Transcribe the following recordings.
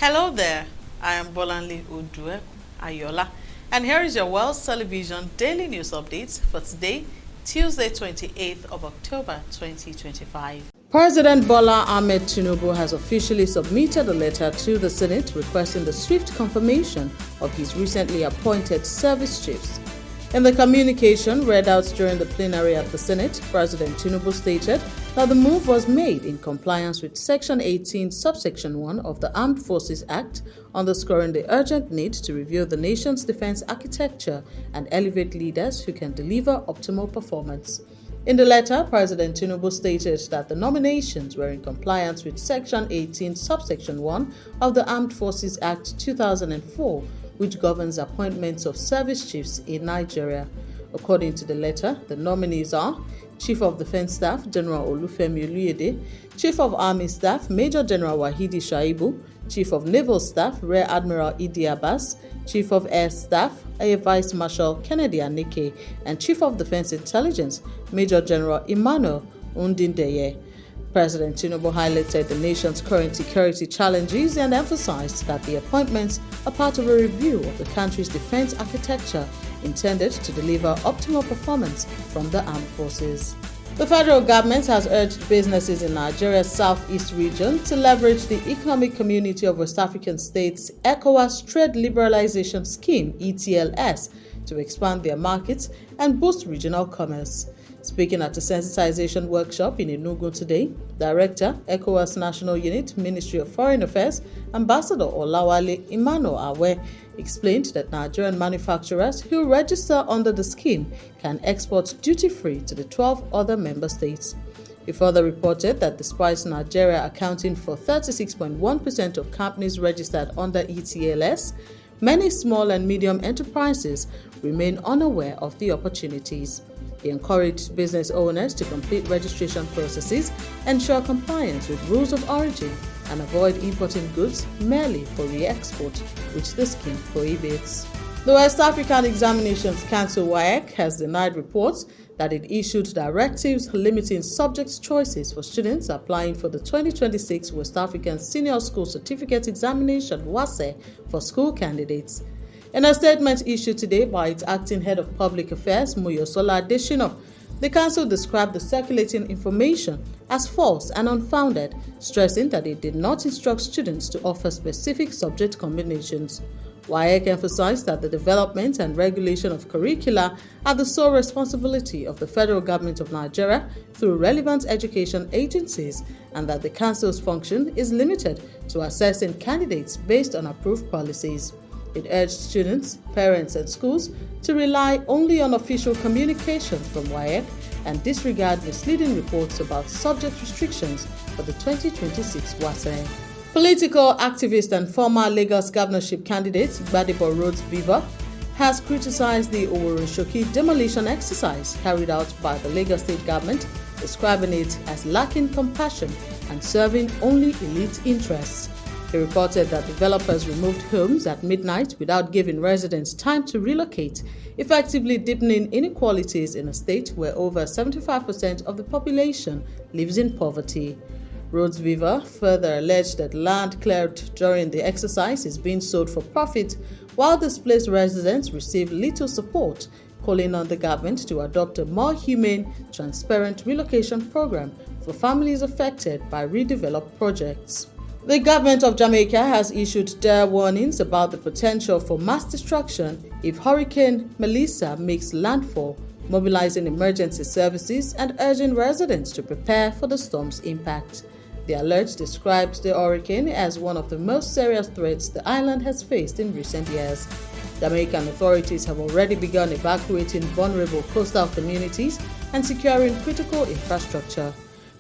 Hello there, I am Bolanle Ayola, and here is your Wells Television Daily News Updates for today, Tuesday 28th of October 2025. President Bola Ahmed Tinubu has officially submitted a letter to the Senate requesting the swift confirmation of his recently appointed service chiefs. In the communication read out during the plenary at the Senate, President Tinubu stated that the move was made in compliance with Section 18, Subsection 1 of the Armed Forces Act, underscoring the urgent need to review the nation's defense architecture and elevate leaders who can deliver optimal performance. In the letter, President Tinubu stated that the nominations were in compliance with Section 18, Subsection 1 of the Armed Forces Act 2004, which governs appointments of service chiefs in Nigeria. According to the letter, the nominees are Chief of Defense Staff General Olufemi Oluyede, Chief of Army Staff Major General Waheedi Shaibu, Chief of Naval Staff Rear Admiral Idi Abbas, Chief of Air Staff Air Vice Marshal Kennedy Aneke, and Chief of Defense Intelligence Major General Emmanuel Undindeye. President Tinubu highlighted the nation's current security challenges and emphasized that the appointments are part of a review of the country's defense architecture intended to deliver optimal performance from the armed forces. The federal government has urged businesses in Nigeria's southeast region to leverage the Economic Community of West African States ECOWAS Trade Liberalization Scheme (ETLS) to expand their markets and boost regional commerce. Speaking at a sensitization workshop in Enugu today, Director, ECOWAS National Unit, Ministry of Foreign Affairs, Ambassador Olawale Emmanuel Awe, explained that Nigerian manufacturers who register under the scheme can export duty-free to the 12 other member states. He further reported that despite Nigeria accounting for 36.1% of companies registered under ETLS, many small and medium enterprises remain unaware of the opportunities. He encouraged business owners to complete registration processes, ensure compliance with rules of origin, and avoid importing goods merely for re-export, which the scheme prohibits. The West African Examinations Council (WAEC) has denied reports that it issued directives limiting subject choices for students applying for the 2026 West African Senior School Certificate Examination (WASE) for school candidates. In a statement issued today by its acting head of public affairs, Moyosola Adeshino, the council described the circulating information as false and unfounded, stressing that it did not instruct students to offer specific subject combinations. WAEC emphasized that the development and regulation of curricula are the sole responsibility of the federal government of Nigeria through relevant education agencies, and that the council's function is limited to assessing candidates based on approved policies. It urged students, parents, and schools to rely only on official communication from WAEC and disregard misleading reports about subject restrictions for the 2026 WASE. Political activist and former Lagos governorship candidate Gbadebo Rhodes Viva has criticized the Oworoshoki demolition exercise carried out by the Lagos state government, describing it as lacking compassion and serving only elite interests. He reported that developers removed homes at midnight without giving residents time to relocate, effectively deepening inequalities in a state where over 75% of the population lives in poverty. Rhodes Viva further alleged that land cleared during the exercise is being sold for profit, while displaced residents receive little support, calling on the government to adopt a more humane, transparent relocation program for families affected by redeveloped projects. The government of Jamaica has issued dire warnings about the potential for mass destruction if Hurricane Melissa makes landfall, mobilizing emergency services and urging residents to prepare for the storm's impact. The alert described the hurricane as one of the most serious threats the island has faced in recent years. Jamaican authorities have already begun evacuating vulnerable coastal communities and securing critical infrastructure.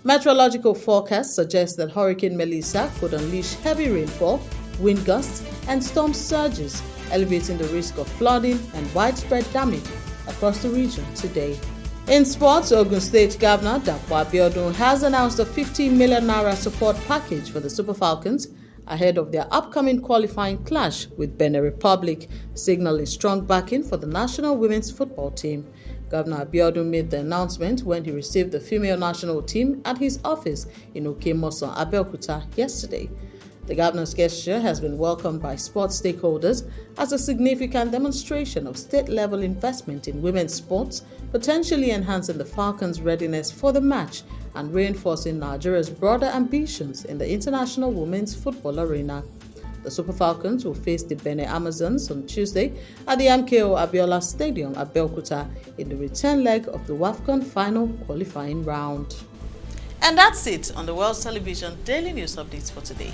Meteorological forecasts suggest that Hurricane Melissa could unleash heavy rainfall, wind gusts, and storm surges, elevating the risk of flooding and widespread damage across the region today. In sports, Ogun State Governor Dapo Abiodun has announced a 50 million naira support package for the Super Falcons ahead of their upcoming qualifying clash with Benin Republic, signaling strong backing for the national women's football team. Governor Abiodun made the announcement when he received the female national team at his office in Okemosan, Abeokuta yesterday. The governor's gesture has been welcomed by sports stakeholders as a significant demonstration of state-level investment in women's sports, potentially enhancing the Falcons' readiness for the match and reinforcing Nigeria's broader ambitions in the international women's football arena. The Super Falcons will face the Benin Amazons on Tuesday at the MKO Abiola Stadium at Belkuta in the return leg of the WAFCON final qualifying round. And that's it on the Wells Television Daily News Updates for today.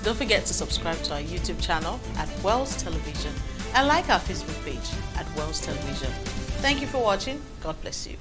Don't forget to subscribe to our YouTube channel at Wells Television and like our Facebook page at Wells Television. Thank you for watching. God bless you.